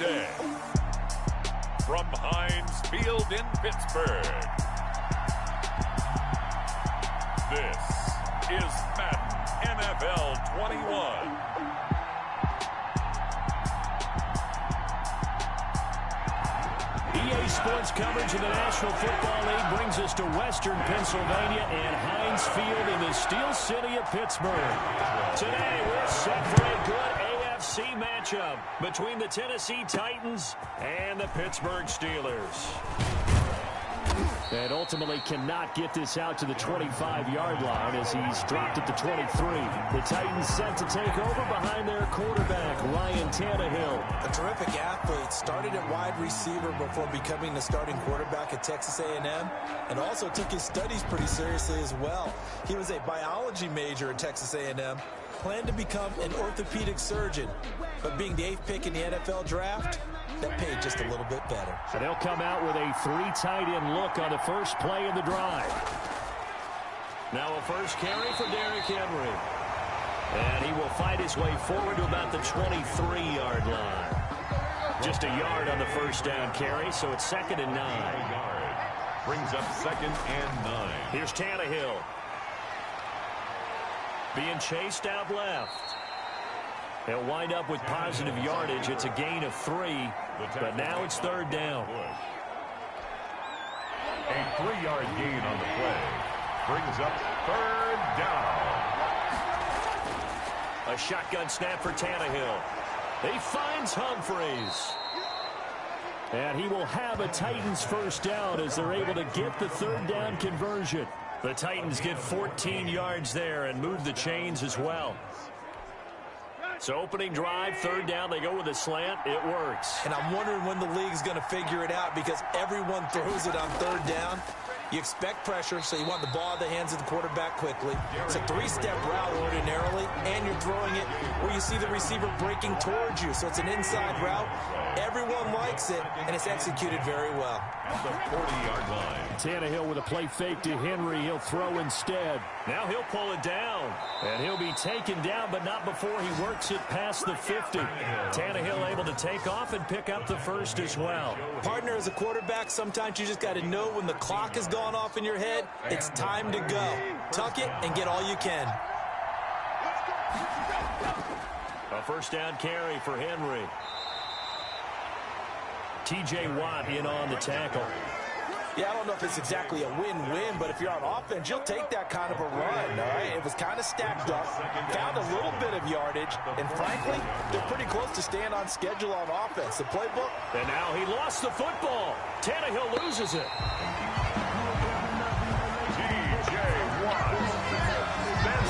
Tuesday. From Heinz Field in Pittsburgh, this is Madden NFL 21. EA Sports coverage of the National Football League brings us to Western Pennsylvania and Heinz Field in the Steel City of Pittsburgh. Today, we're set for a good AFC matchup between the Tennessee Titans and the Pittsburgh Steelers. And ultimately cannot get this out to the 25-yard line as he's dropped at the 23. The Titans set to take over behind their quarterback, Ryan Tannehill. A terrific athlete, started at wide receiver before becoming the starting quarterback at Texas A&M, and also took his studies pretty seriously as well. He was a biology major at Texas A&M, planned to become an orthopedic surgeon, but being the 8th pick in the NFL draft, that paid just a little bit better. And they'll come out with a 3 tight end look on the first play of the drive. Now a first carry for Derrick Henry. And he will fight his way forward to about the 23-yard line. Just a yard on the first down carry, so it's 2nd and 9. Brings up 2nd and 9. Here's Tannehill. Being chased out left. They'll wind up with positive yardage. It's a gain of 3, but now it's 3rd down. A 3-yard gain on the play. Brings up 3rd down. A shotgun snap for Tannehill. He finds Humphreys. And he will have a Titans first down as they're able to get the 3rd down conversion. The Titans get 14 yards there and move the chains as well. So opening drive, 3rd down, they go with a slant. It works. And I'm wondering when the league's going to figure it out because everyone throws it on 3rd down. You expect pressure, so you want the ball in the hands of the quarterback quickly. It's a 3-step route ordinarily, and you're throwing it where you see the receiver breaking towards you. So it's an inside route. Everyone likes it, and it's executed very well. At the 40-yard line. Tannehill with a play fake to Henry. He'll throw instead. Now he'll pull it down. And he'll be taken down, but not before he works it past the 50. Tannehill able to take off and pick up the first as well. Partner, as a quarterback, sometimes you just got to know when the clock is gone off in your head, it's time to go. Tuck it and get all you can. A first down carry for Henry. T.J. Watt in on the tackle. Yeah, I don't know if it's exactly a win-win, but if you're on offense, you'll take that kind of a run, all right? It was kind of stacked up, found a little bit of yardage, and frankly, they're pretty close to staying on schedule on offense. The playbook. And now he lost the football. Tannehill loses it.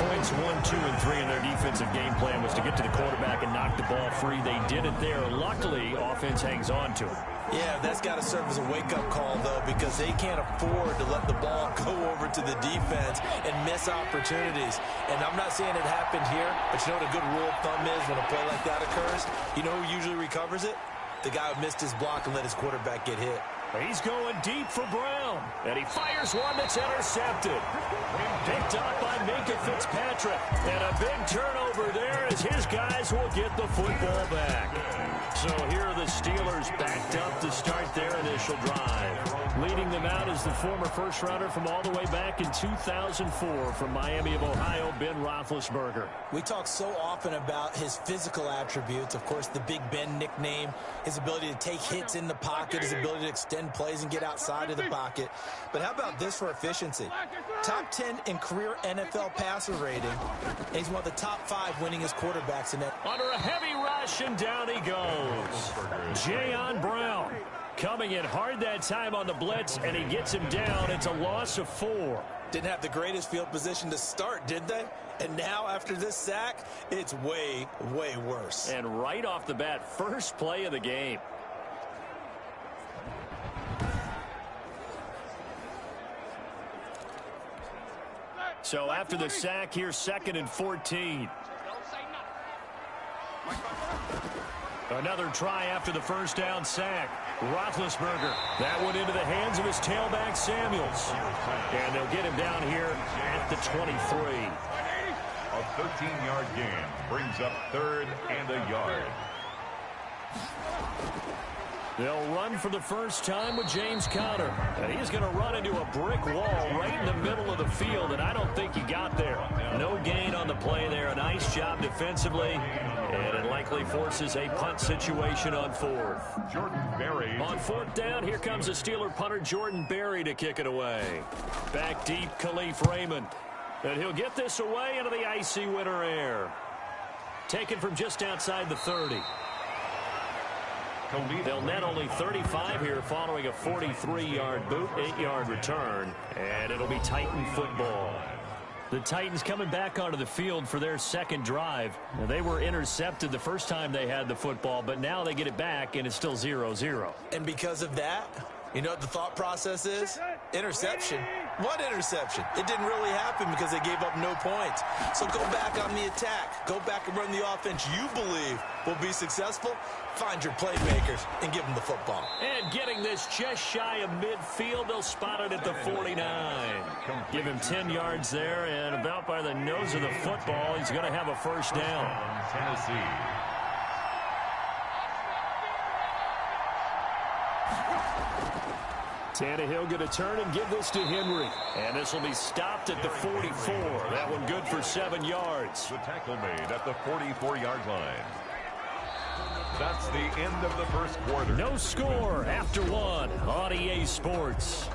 Points 1, 2, and 3 in their defensive game plan was to get to the quarterback and knock the ball free. They did it there. Luckily, offense hangs on to it. Yeah, that's got to serve as a wake-up call, though, because they can't afford to let the ball go over to the defense and miss opportunities. And I'm not saying it happened here, but you know what a good rule of thumb is when a play like that occurs? You know who usually recovers it? The guy who missed his block and let his quarterback get hit. He's going deep for Brown. And he fires one that's intercepted. Picked up by Minka Fitzpatrick. And a big turnover there as his guys will get the football back. So here are the Steelers backed up to start their initial drive. Leading them out is the former first-rounder from all the way back in 2004 from Miami of Ohio, Ben Roethlisberger. We talk so often about his physical attributes. Of course, the Big Ben nickname, his ability to take hits in the pocket, his ability to extend plays and get outside of the pocket. But how about this for efficiency? Top 10 in career NFL passer rating, and he's one of the top 5 winningest quarterbacks in that. Under a heavy rush, and down he goes. Jayon Brown coming in hard that time on the blitz, and he gets him down. It's a loss of 4. Didn't have the greatest field position to start, did they? And now, after this sack, it's way, way worse. And right off the bat, first play of the game. So after the sack, here's 2nd and 14. Another try after the first down sack. Roethlisberger. That went into the hands of his tailback, Samuels. And they'll get him down here at the 23. A 13-yard gain brings up 3rd and a yard. They'll run for the first time with James Conner. And he's going to run into a brick wall right in the middle of the field, and I don't think he got there. No gain on the play there. A nice job defensively, and it likely forces a punt situation on fourth. Jordan Berry. On fourth down, here comes the Steeler punter Jordan Berry to kick it away. Back deep, Khalif Raymond. And he'll get this away into the icy winter air. Taken from just outside the 30. They'll net only 35 here following a 43-yard boot, 8-yard return, and it'll be Titan football. The Titans coming back onto the field for their second drive. Now, they were intercepted the first time they had the football, but now they get it back, and it's still 0-0. And because of that, you know what the thought process is? Interception. What interception? It didn't really happen because they gave up no points. So go back on the attack. Go back and run the offense you believe will be successful. Find your playmakers and give them the football. And getting this just shy of midfield, they'll spot it at the 49. Give him 10 yards there, and about by the nose of the football, he's going to have a first down. Tennessee. Tannehill going to turn and give this to Henry. And this will be stopped at the 44. That one good for 7 yards. The tackle made at the 44-yard line. That's the end of the first quarter. No score after one on EA Sports.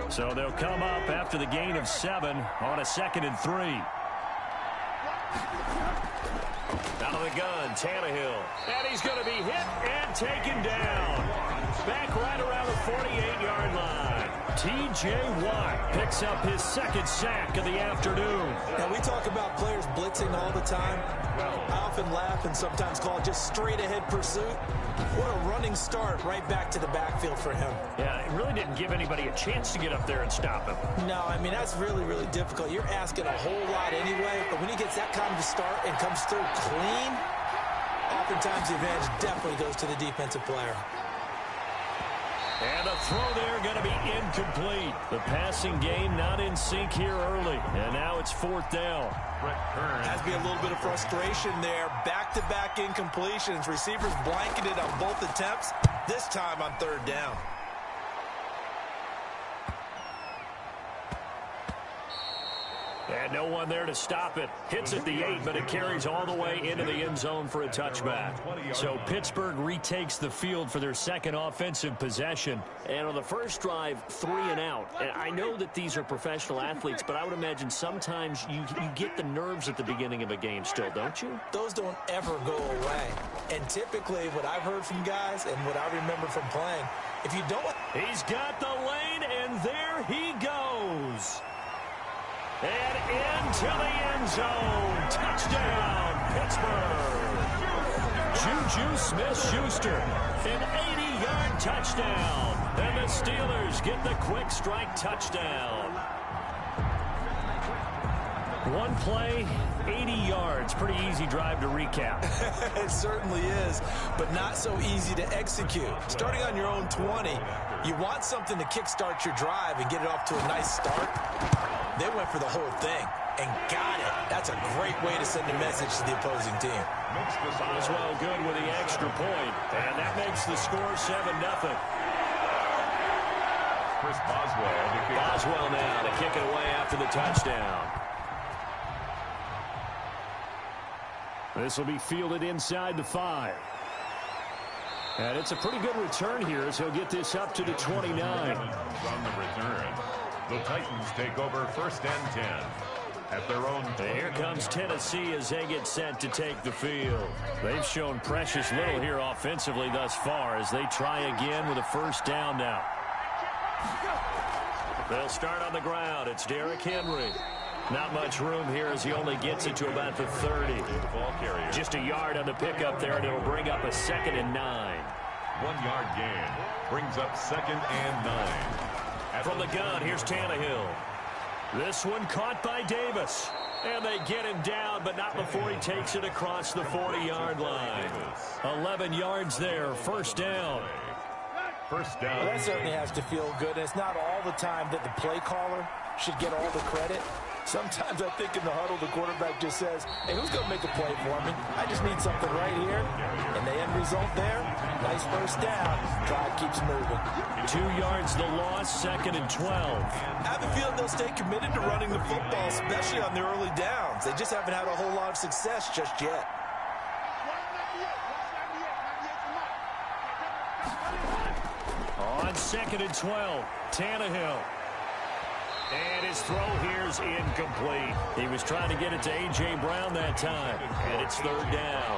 So they'll come up after the gain of 7 on a 2nd and 3. Out of the gun, Tannehill. And he's going to be hit and taken down. Back right around the 48-yard line. T.J. Watt picks up his second sack of the afternoon. Now, we talk about players blitzing all the time. I often laugh and sometimes call it just straight-ahead pursuit. What a running start right back to the backfield for him. Yeah, it really didn't give anybody a chance to get up there and stop him. No, I mean, that's really, really difficult. You're asking a whole lot anyway, but when he gets that kind of start and comes through clean, oftentimes the advantage definitely goes to the defensive player. And the throw there going to be incomplete. The passing game not in sync here early. And now it's 4th down. Has to be a little bit of frustration there. Back-to-back incompletions. Receivers blanketed on both attempts. This time on 3rd down. And no one there to stop it. Hits at the 8, but it carries all the way into the end zone for a touchback. So Pittsburgh retakes the field for their second offensive possession. And on the first drive, 3 and out. And I know that these are professional athletes, but I would imagine sometimes you get the nerves at the beginning of a game still, don't you? Those don't ever go away. And typically what I've heard from guys and what I remember from playing, if you don't... He's got the lane, and there he goes. And into the end zone. Touchdown, Pittsburgh. Juju Smith-Schuster, an 80-yard touchdown. And the Steelers get the quick strike touchdown. One play, 80 yards. Pretty easy drive to recap. It certainly is, but not so easy to execute. Starting on your own 20, you want something to kickstart your drive and get it off to a nice start. They went for the whole thing and got it. That's a great way to send a message to the opposing team. Boswell good with the extra point, and that makes the score 7-0. Chris Boswell. Boswell now to kick it away after the touchdown. This will be fielded inside the 5. And it's a pretty good return here as he'll get this up to the 29. On the return, the Titans take over 1st and 10 at their own. Here comes Tennessee as they get set to take the field. They've shown precious little here offensively thus far as they try again with a 1st down now. They'll start on the ground. It's Derrick Henry. Not much room here as he only gets it to about the 30. Just a yard on the pickup there, and it'll bring up a 2nd and 9. 1-yard gain brings up 2nd and 9. From the gun, here's Tannehill. This one caught by Davis. And they get him down, but not before he takes it across the 40-yard line. 11 yards there, 1st down. First down. Well, that certainly has to feel good. It's not all the time that the play caller should get all the credit. Sometimes I think in the huddle, the quarterback just says, hey, who's going to make a play for me? I just need something right here. And the end result there, nice first down. Drive keeps moving. 2 yards the loss, 2nd and 12. I have a feeling they'll stay committed to running the football, especially on their early downs. They just haven't had a whole lot of success just yet. On 2nd and 12, Tannehill. And his throw here's incomplete. He was trying to get it to A.J. Brown that time, and it's 3rd down.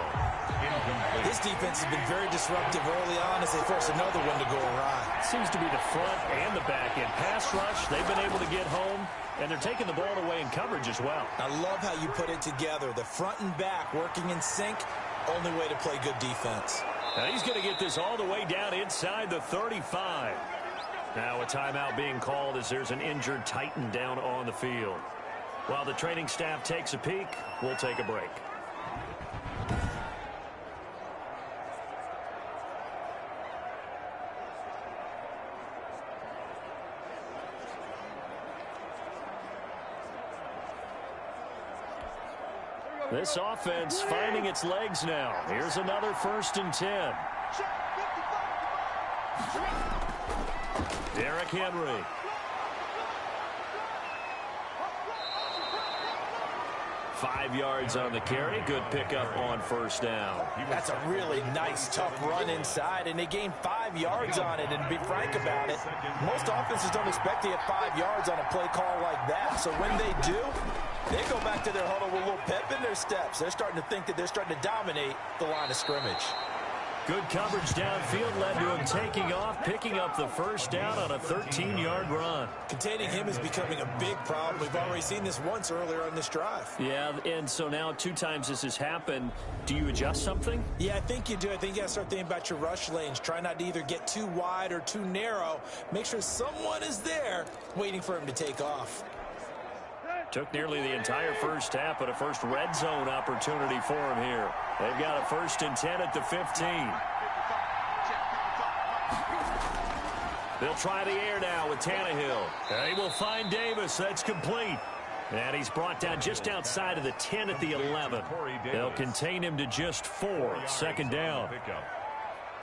This defense has been very disruptive early on as they force another one to go awry. Seems to be the front and the back end. Pass rush, they've been able to get home, and they're taking the ball away in coverage as well. I love how you put it together. The front and back working in sync, only way to play good defense. Now he's going to get this all the way down inside the 35. Now a timeout being called as there's an injured Titan down on the field. While the training staff takes a peek, we'll take a break. This offense finding its legs now. Here's another 1st and 10. Derrick Henry. Five yards on the carry. Good pickup on 1st down. That's a really nice, tough run inside, and they gained 5 yards on it. And to be frank about it, most offenses don't expect to get 5 yards on a play call like that. So when they do, they go back to their huddle with a little pep in their steps. They're starting to think that they're starting to dominate the line of scrimmage. Good coverage downfield led to him taking off, picking up the 1st down on a 13-yard run. Containing him is becoming a big problem. We've already seen this once earlier on this drive. Yeah, and so now 2 times this has happened. Do you adjust something? Yeah, I think you do. I think you got to start thinking about your rush lanes. Try not to either get too wide or too narrow. Make sure someone is there waiting for him to take off. Took nearly the entire first half, but a first red zone opportunity for him here. They've got a 1st and 10 at the 15. They'll try the air now with Tannehill. They will find Davis. That's complete. And he's brought down just outside of the 10 at the 11. They'll contain him to just 4. 2nd down.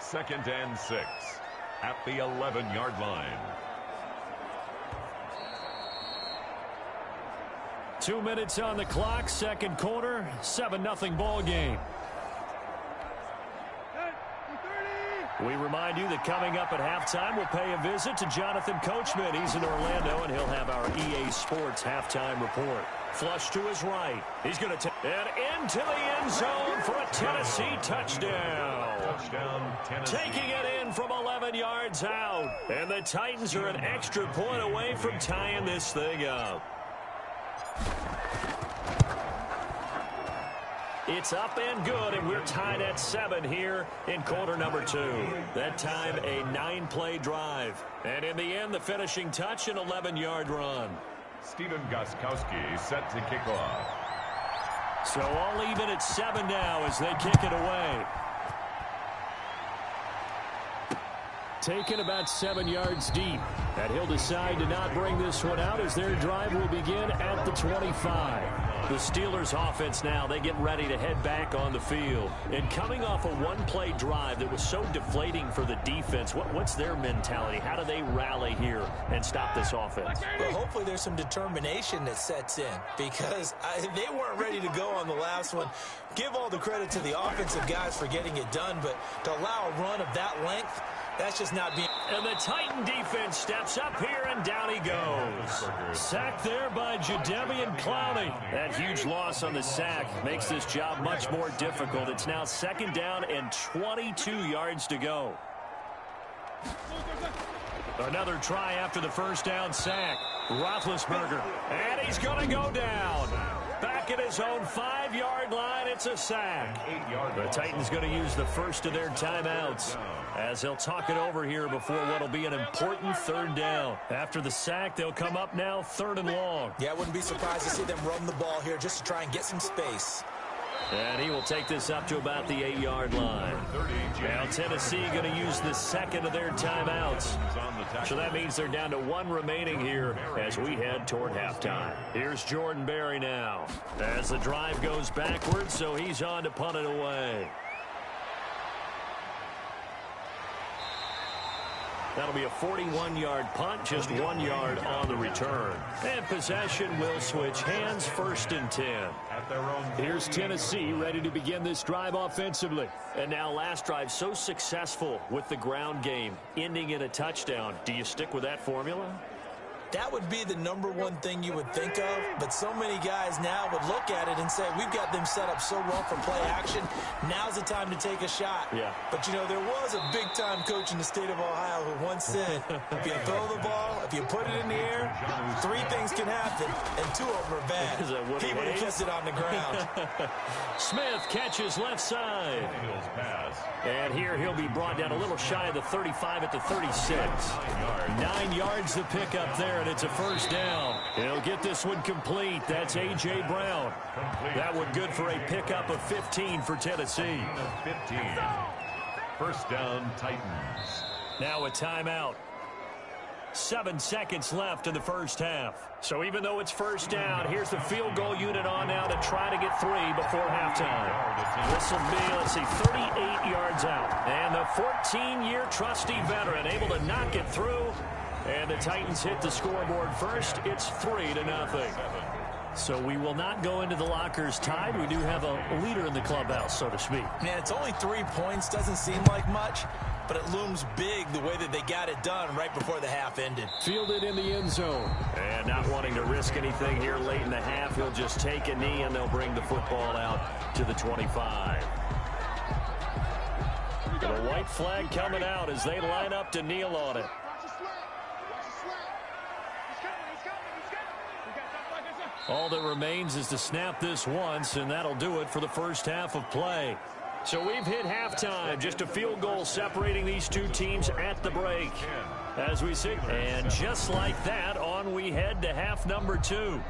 2nd and 6 at the 11-yard line. 2 minutes on the clock, 2nd quarter, 7-0 ball game. We remind you that coming up at halftime, we'll pay a visit to Jonathan Coachman. He's in Orlando, and he'll have our EA Sports halftime report. Flush to his right. He's going to take it into the end zone for a Tennessee touchdown. Tennessee. Taking it in from 11 yards out. And the Titans are an extra point away from tying this thing up. It's up and good, and we're tied at 7 here in quarter number 2. That time, a 9-play drive. And in the end, the finishing touch, an 11-yard run. Stephen Gostkowski set to kick off. So all even at 7 now as they kick it away. Taken about 7 yards deep. And he'll decide to not bring this one out as their drive will begin at the 25. The Steelers offense now, they get ready to head back on the field. And coming off a 1-play drive that was so deflating for the defense, what's their mentality? How do they rally here and stop this offense? Well, hopefully there's some determination that sets in because they weren't ready to go on the last one. Give all the credit to the offensive guys for getting it done, but to allow a run of that length, that's just not being... And the Titan defense steps up here, and down he goes. Sacked there by Jadeveon Clowney. That huge loss on the sack makes this job much more difficult. It's now 2nd down and 22 yards to go. Another try after the 1st down sack. Roethlisberger, and he's going to go down. Back at his own 5-yard line, it's a sack. The Titans going to use the first of their timeouts as they'll talk it over here before what will be an important 3rd down. After the sack, they'll come up now 3rd and long. Yeah, I wouldn't be surprised to see them run the ball here just to try and get some space. And he will take this up to about the 8-yard line. Now Tennessee going to use the second of their timeouts. So that means they're down to 1 remaining here as we head toward halftime. Here's Jordan Berry now as the drive goes backwards, so he's on to punt it away. That'll be a 41-yard punt, just 1 yard on the return. And possession will switch hands, 1st and 10. Here's Tennessee ready to begin this drive offensively. And now last drive so successful with the ground game, ending in a touchdown. Do you stick with that formula? That would be the #1 thing you would think of, but so many guys now would look at it and say, we've got them set up so well for play action. Now's the time to take a shot. Yeah. But, you know, there was a big-time coach in the state of Ohio who once said, if you throw the ball, if you put it in the air, 3 things can happen, and 2 of them are bad. He would have kept it on the ground. Smith catches left side. And here he'll be brought down a little shy of the 35 at the 36. 9 yards the pickup there. And it's a 1st down. He'll get this one complete. That's A.J. Brown. That one good for a pickup of 15 for Tennessee. 15. 1st down, Titans. Now a timeout. 7 seconds left in the 1st half. So even though it's 1st down, here's the field goal unit on now to try to get 3 before halftime. This will be, let's see, 38 yards out. And the 14-year trusty veteran able to knock it through. And the Titans hit the scoreboard first. It's 3-0. So we will not go into the lockers tied. We do have a leader in the clubhouse, so to speak. Man, it's only 3 points. Doesn't seem like much, but it looms big the way that they got it done right before the half ended. Fielded in the end zone. And not wanting to risk anything here late in the half, he'll just take a knee, and they'll bring the football out to the 25. The white flag coming out as they line up to kneel on it. All that remains is to snap this once, and that'll do it for the 1st half of play. So we've hit halftime. Just a field goal separating these 2 teams at the break. As we sit, and just like that, on we head to half number 2.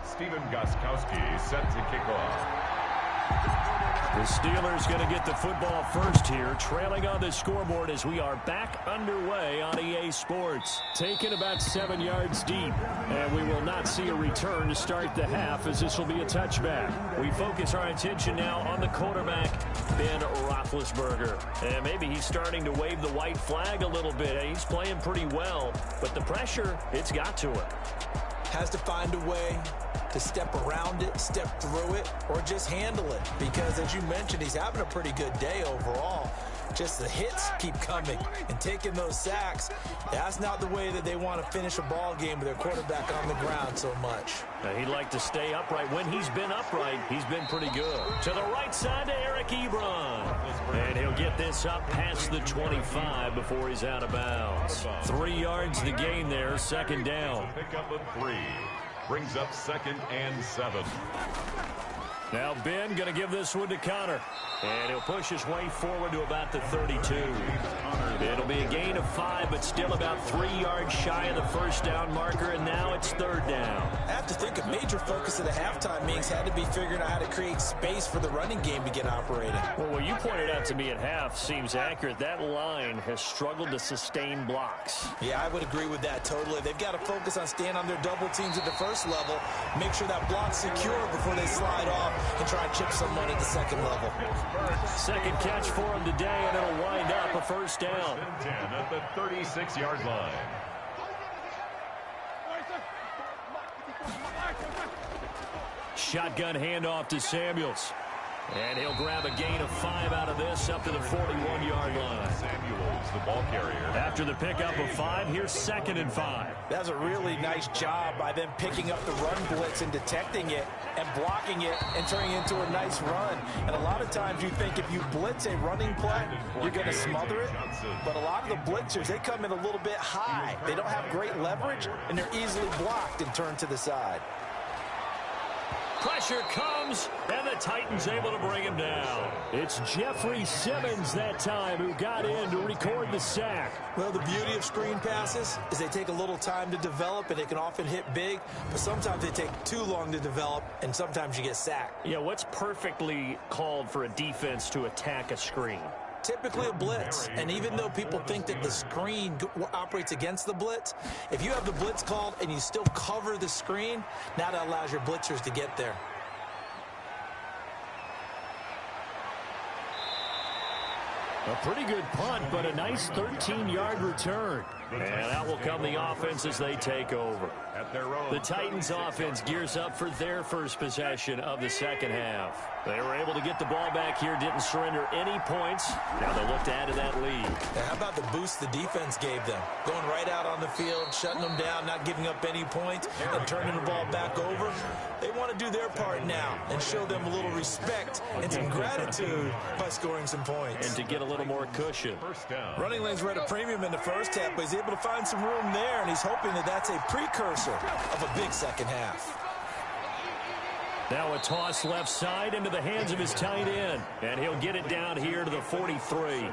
Stephen Gostkowski set to kick off. The Steelers going to get the football first here, trailing on the scoreboard as we are back underway on EA Sports. Taken about 7 yards deep, and we will not see a return to start the half as this will be a touchback. We focus our attention now on the quarterback, Ben Roethlisberger. And maybe he's starting to wave the white flag a little bit. He's playing pretty well, but the pressure, it's got to him. Has to find a way to step around it, step through it, or just handle it. Because, as you mentioned, he's having a pretty good day overall. Just the hits keep coming and taking those sacks. That's not the way that they want to finish a ball game with their quarterback on the ground so much. Now, he'd like to stay upright. When he's been upright, he's been pretty good. To the right side to Eric Ebron. And he'll get this up past the 25 before he's out of bounds. 3 yards the gain there, 2nd down. Pickup of 3. Brings up 2nd and 7. Now Ben going to give this one to Connor. And he'll push his way forward to about the 32. It'll be a gain of 5, but still about 3 yards shy of the 1st down marker, and now it's 3rd down. I have to think a major focus of the halftime meetings had to be figuring out how to create space for the running game to get operating. Well, what you pointed out to me at half seems accurate. That line has struggled to sustain blocks. Yeah, I would agree with that totally. They've got to focus on staying on their double teams at the 1st level, make sure that block's secure before they slide off and try and chip someone at the 2nd level. 2nd catch for him today, and it'll wind up a 1st down. 10 at the 36-yard line. Shotgun handoff to Samuels. And he'll grab a gain of 5 out of this up to the 41-yard line. Samuels, the ball carrier. After the pickup of 5, here's 2nd and 5. That's a really nice job by them picking up the run blitz and detecting it and blocking it and turning it into a nice run. And a lot of times you think if you blitz a running play, you're going to smother it. But a lot of the blitzers, they come in a little bit high. They don't have great leverage, and they're easily blocked and turned to the side. Pressure comes, and the Titans able to bring him down. It's Jeffrey Simmons that time who got in to record the sack. Well, the beauty of screen passes is they take a little time to develop, and they can often hit big, but sometimes they take too long to develop, and sometimes you get sacked. Yeah, what's perfectly called for a defense to attack a screen? Typically a blitz, and even though people think that the screen operates against the blitz, if you have the blitz called and you still cover the screen, now that allows your blitzers to get there. A pretty good punt, but a nice 13-yard return. And out will come the offense as they take over. The Titans offense gears up for their first possession of the second half. They were able to get the ball back here, didn't surrender any points. Now they look to add to that lead. Now, how about the boost the defense gave them? Going right out on the field, shutting them down, not giving up any points, and turning the ball back over. They want to do their part now and show them a little respect and some gratitude by scoring some points. And to get a little more cushion. Running lanes were at a premium in the first half, but he's able to find some room there, and he's hoping that that's a precursor of a big second half. Now a toss left side into the hands of his tight end. And he'll get it down here to the 43.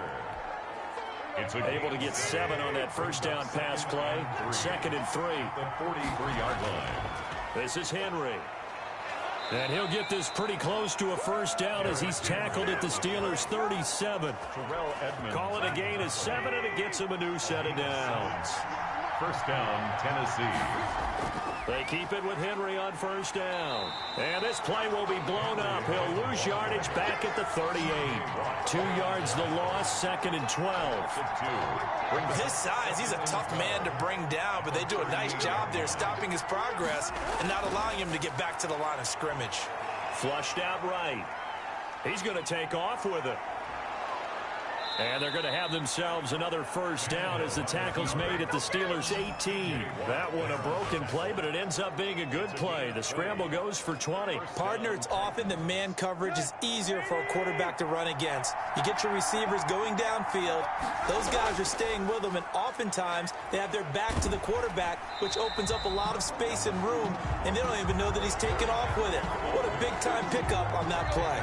Able to get 7 on that first down pass play. 2nd and 3. The 43-yard line. This is Henry. And he'll get this pretty close to a first down as he's tackled at the Steelers' 37. Call it a gain of 7, and it gets him a new set of downs. First down, Tennessee. They keep it with Henry on first down. And this play will be blown up. He'll lose yardage back at the 38. 2 yards the loss, 2nd and 12. With his size, he's a tough man to bring down, but they do a nice job there stopping his progress and not allowing him to get back to the line of scrimmage. Flushed out right. He's going to take off with it. And they're going to have themselves another first down as the tackle's made at the Steelers' 18. That one a broken play, but it ends up being a good play. The scramble goes for 20. Partner, it's often the man coverage is easier for a quarterback to run against. You get your receivers going downfield. Those guys are staying with them, and oftentimes they have their back to the quarterback, which opens up a lot of space and room, and they don't even know that he's taken off with it. What a big-time pickup on that play.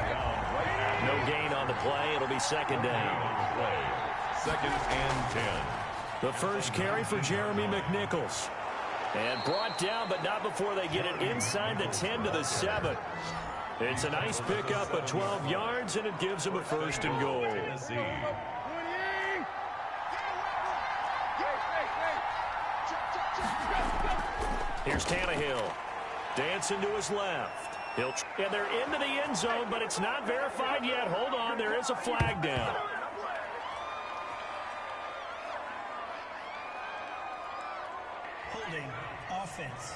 No gain on the play. It'll be 2nd down. 2nd and 10. The first carry for Jeremy McNichols. And brought down, but not before they get it inside the 10 to the 7. It's a nice pickup of 12 yards, and it gives them a 1st and goal. Here's Tannehill. Dancing to his left. And they're into the end zone, but it's not verified yet. Hold on, there is a flag down. Holding offense.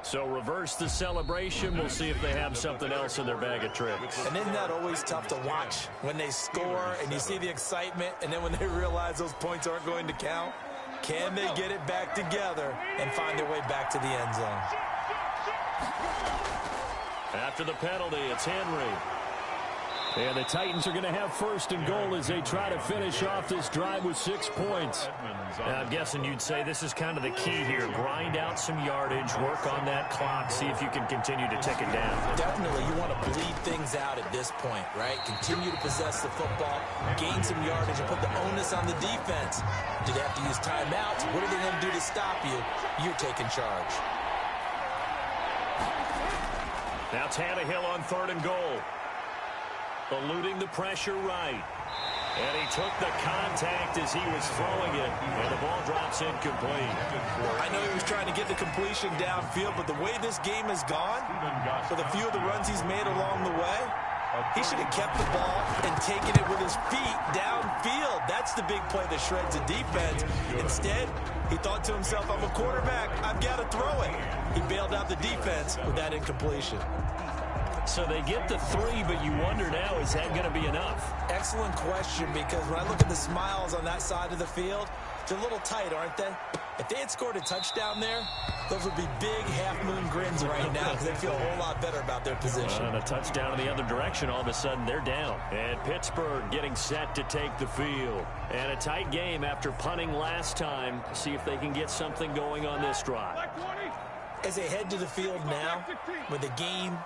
So reverse the celebration. We'll see if they have something else in their bag of tricks. And isn't that always tough to watch when they score and you see the excitement, and then when they realize those points aren't going to count? Can they get it back together and find their way back to the end zone? After the penalty, it's Henry. And the Titans are going to have 1st and goal as they try to finish off this drive with 6 points. Now, I'm guessing you'd say this is kind of the key here. Grind out some yardage, work on that clock, see if you can continue to tick it down. Definitely, you want to bleed things out at this point, right? Continue to possess the football, gain some yardage, and put the onus on the defense. Do they have to use timeouts? What are they going to do to stop you? You're taking charge. Now Tannehill on 3rd and goal. Eluding the pressure right. And he took the contact as he was throwing it. And the ball drops incomplete. I know he was trying to get the completion downfield, but the way this game has gone, with a few of the runs he's made along the way, he should have kept the ball and taken it with his feet downfield. That's the big play that shreds the defense. Instead, he thought to himself, I'm a quarterback, I've got to throw it. He bailed out the defense with that incompletion. So they get the 3, but you wonder now, is that going to be enough? Excellent question, because when I look at the smiles on that side of the field, they're a little tight, aren't they? If they had scored a touchdown there, those would be big half-moon grins right now because they feel a whole lot better about their position. And a touchdown in the other direction, all of a sudden they're down. And Pittsburgh getting set to take the field. And a tight game after punting last time. See if they can get something going on this drive. As they head to the field now, with the game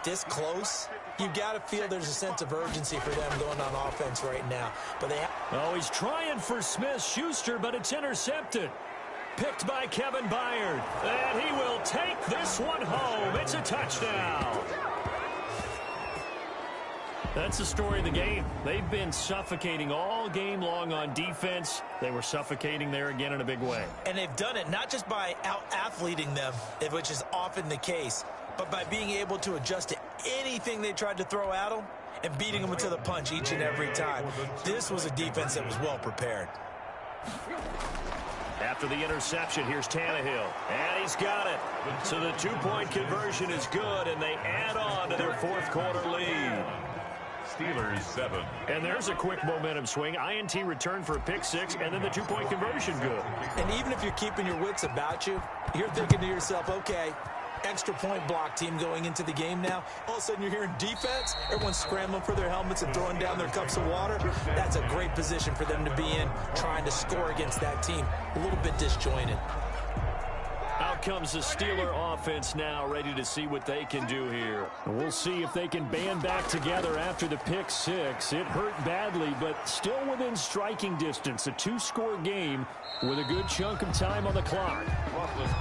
this close, you've got to feel there's a sense of urgency for them going on offense right now. But oh, he's trying for Smith-Schuster, but it's intercepted. Picked by Kevin Byard. And he will take this one home. It's a touchdown. That's the story of the game. They've been suffocating all game long on defense. They were suffocating there again in a big way. And they've done it not just by out-athleting them, which is often the case, but by being able to adjust to anything they tried to throw at them and beating them to the punch each and every time. This was a defense that was well prepared. After the interception, here's Tannehill. And he's got it. So the two-point conversion is good, and they add on to their fourth quarter lead. Steelers 7. And there's a quick momentum swing. INT return for a pick six, and then the two-point conversion good. And even if you're keeping your wits about you, you're thinking to yourself, okay, extra point block team going into the game now. All of a sudden you're hearing defense. Everyone's scrambling for their helmets and throwing down their cups of water. That's a great position for them to be in, trying to score against that team. A little bit disjointed. Out comes the Steeler offense now, ready to see what they can do here. We'll see if they can band back together after the pick six. It hurt badly, but still within striking distance. A two-score game with a good chunk of time on the clock.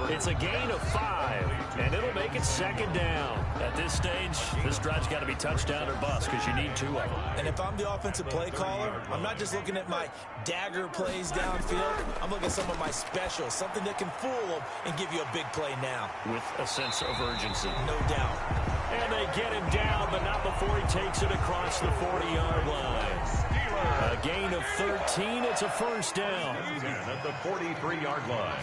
It's a gain of 5, and it'll make it second down. At this stage, this drive's got to be touchdown or bust because you need 2 of them. And if I'm the offensive play caller, I'm not just looking at my dagger plays downfield. I'm looking at some of my specials, something that can fool them and give you a big play now. With a sense of urgency. No doubt. And they get him down, but not before he takes it across the 40-yard line. A gain of 13. It's a first down. At the 43-yard line.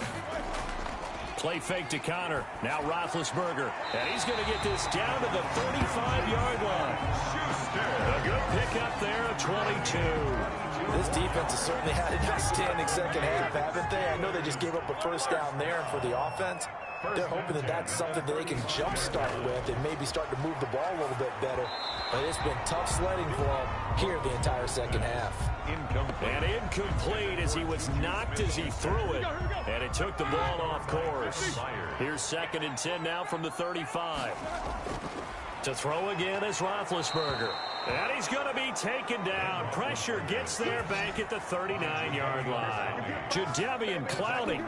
Play fake to Connor. Now Roethlisberger. And he's going to get this down to the 35-yard line. A good pickup there at 22. This defense has certainly had an outstanding second half, haven't they? I know they just gave up a first down there, and for the offense, they're hoping that that's something that they can jumpstart with and maybe start to move the ball a little bit better. But it's been tough sledding for them here the entire second half. And incomplete as he was knocked as he threw it. And it took the ball off course. Here's 2nd and 10 now from the 35. To throw again is Roethlisberger. And he's going to be taken down. Pressure gets there back at the 39-yard line. Jadeveon Clowney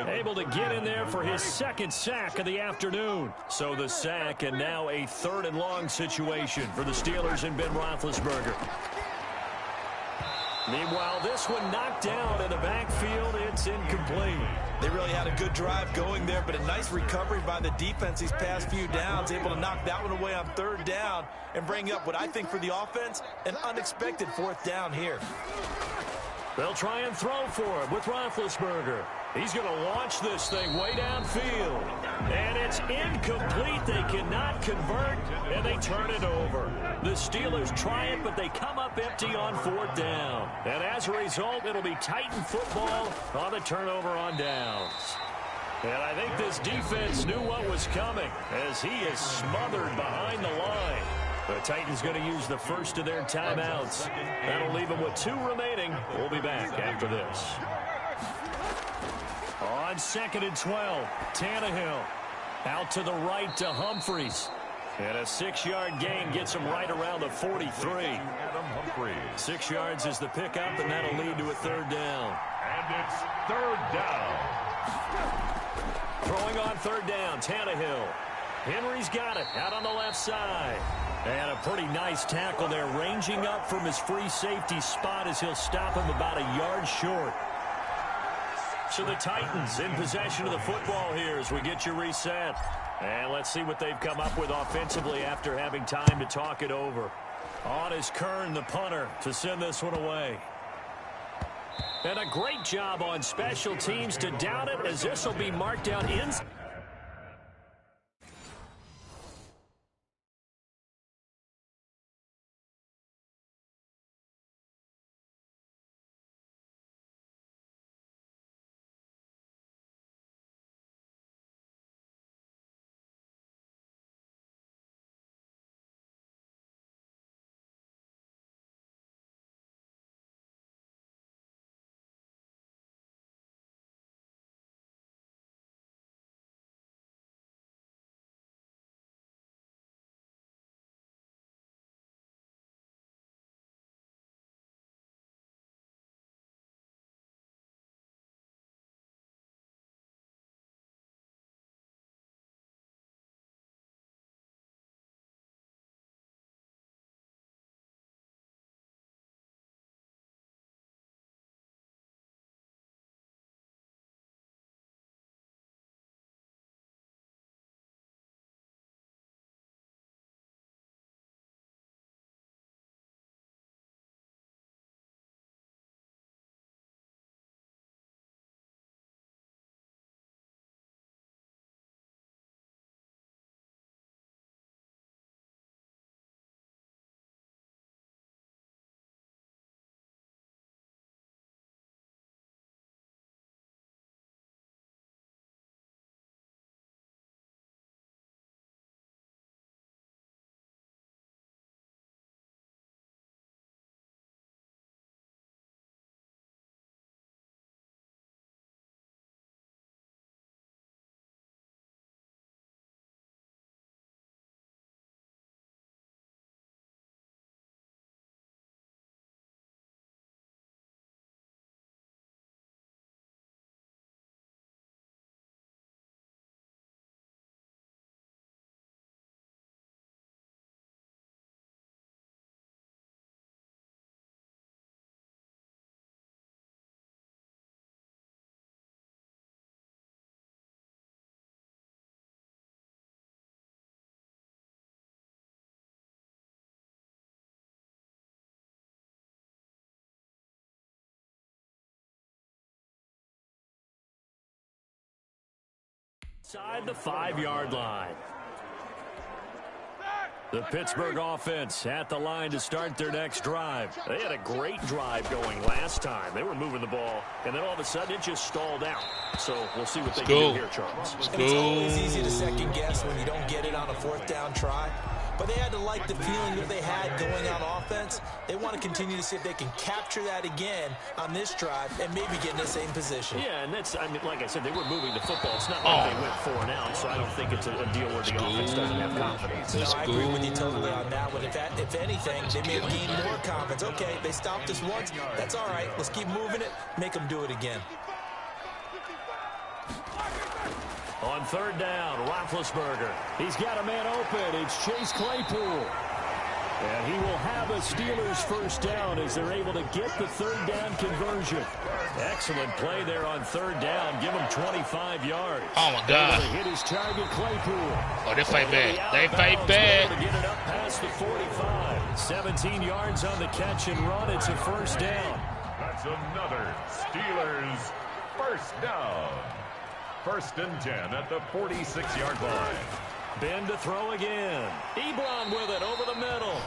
able to get in there for his 2nd sack of the afternoon. So the sack and now a 3rd and long situation for the Steelers and Ben Roethlisberger. Meanwhile, this one knocked down in the backfield. It's incomplete. They really had a good drive going there, but a nice recovery by the defense these past few downs, able to knock that one away on 3rd down and bring up what I think for the offense, an unexpected 4th down here. They'll try and throw for it with Roethlisberger. He's going to launch this thing way downfield. And it's incomplete. They cannot convert, and they turn it over. The Steelers try it, but they come up empty on 4th down. And as a result, it'll be Titan football on the turnover on downs. And I think this defense knew what was coming as he is smothered behind the line. The Titans going to use the first of their timeouts. That'll leave them with 2 remaining. We'll be back after this. On 2nd and 12, Tannehill out to the right to Humphries. And a 6-yard gain gets him right around the 43. 6 yards is the pickup, and that'll lead to a 3rd down. And it's 3rd down. Throwing on 3rd down, Tannehill. Henry's got it out on the left side. And a pretty nice tackle there, ranging up from his free safety spot as he'll stop him about a yard short. So the Titans in possession of the football here as we get you reset. And let's see what they've come up with offensively after having time to talk it over. On is Kern, the punter, to send this one away. And a great job on special teams to down it as this will be marked down inside. Inside the 5-yard line. The Pittsburgh offense at the line to start their next drive. They had a great drive going last time. They were moving the ball, and then all of a sudden it just stalled out. So we'll see what they can do here, Charles. It's always easy to second guess when you don't get it on a 4th down try. But they had to like the feeling that they had going on offense. They want to continue to see if they can capture that again on this drive and maybe get in the same position. Yeah, and that's, I mean, like I said, they were moving the football. It's not like they went 4 and out, so I don't think it's a deal where the offense doesn't have confidence. No, I agree with you totally on that one. If anything, they may have gained more confidence. Okay, they stopped us once. That's all right. Let's keep moving it. Make them do it again. On 3rd down, Roethlisberger. He's got a man open. It's Chase Claypool. And he will have a Steelers 1st down as they're able to get the 3rd down conversion. Excellent play there on 3rd down. Give him 25 yards. Oh, my God. Hit his target, Claypool. Oh, they fight bad. They fight bad. To get it up past the 45. 17 yards on the catch and run. It's a 1st down. That's another Steelers 1st down. 1st and 10 at the 46-yard line. Ben to throw again. Ebron with it over the middle.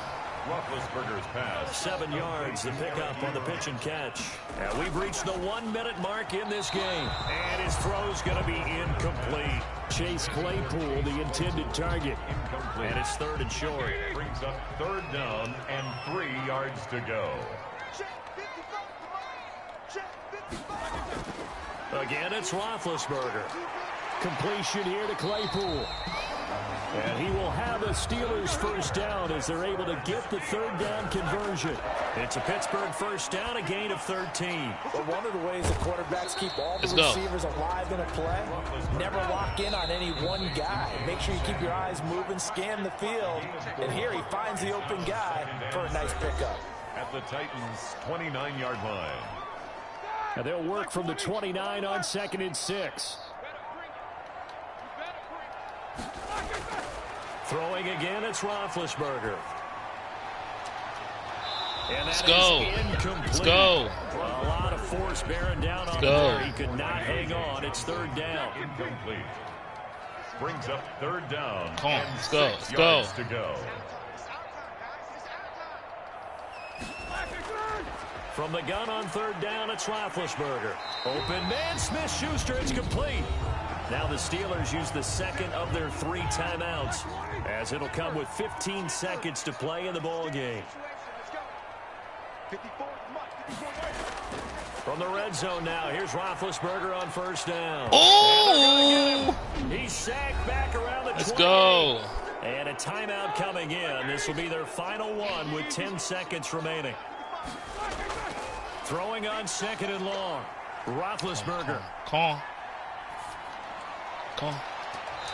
Roethlisberger's pass. 7 yards, the pickup on the pitch and catch. And we've reached the 1-minute mark in this game. And his throw's going to be incomplete. Chase Claypool, the intended target. Incomplete. And it's 3rd and short. Brings up 3rd down and 3 yards to go. Again, it's Roethlisberger. Completion here to Claypool. And he will have a Steelers 1st down as they're able to get the 3rd down conversion. It's a Pittsburgh 1st down, a gain of 13. But one of the ways the quarterbacks keep all the receivers alive in a play, never lock in on any one guy. Make sure you keep your eyes moving, scan the field. And here he finds the open guy for a nice pickup. At the Titans' 29-yard line. And they'll work from the 29 on 2nd and 6. Throwing again, it's Roethlisberger. And Let's go. Let's go. A lot of force bearing down on him there. He could not hang on. It's 3rd down. Incomplete. Brings up 3rd down. Come on, and let's go. 6 Let's go. yards to go. From the gun on 3rd down, it's Roethlisberger. Open man, Smith-Schuster, it's complete. Now the Steelers use the 2nd of their 3 timeouts, as it'll come with 15 seconds to play in the ball game. From the red zone now, here's Roethlisberger on 1st down. Oh! He's sacked back around the 20. Let's go. And a timeout coming in. This will be their final one with 10 seconds remaining. Throwing on 2nd and long. Roethlisberger. Come on. Come on.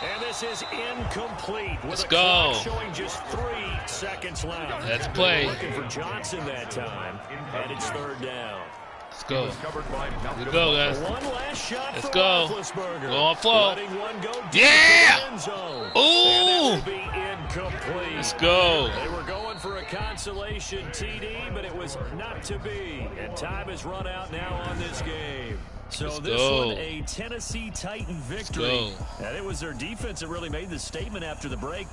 And this is incomplete. Let's go. Showing just 3 seconds left. Let's play. Looking for Johnson that time. And it's 3rd down. Let's go. Let's go, guys. One last shot Let's for go. Roethlisberger. Go on flow. Letting one go deep Yeah! in the end zone. Ooh! And that will be incomplete. Let's go. They were going for a consolation TD, but it was not to be. And time has run out now on this game. So this one, a Tennessee Titan victory. And it was their defense that really made the statement after the break.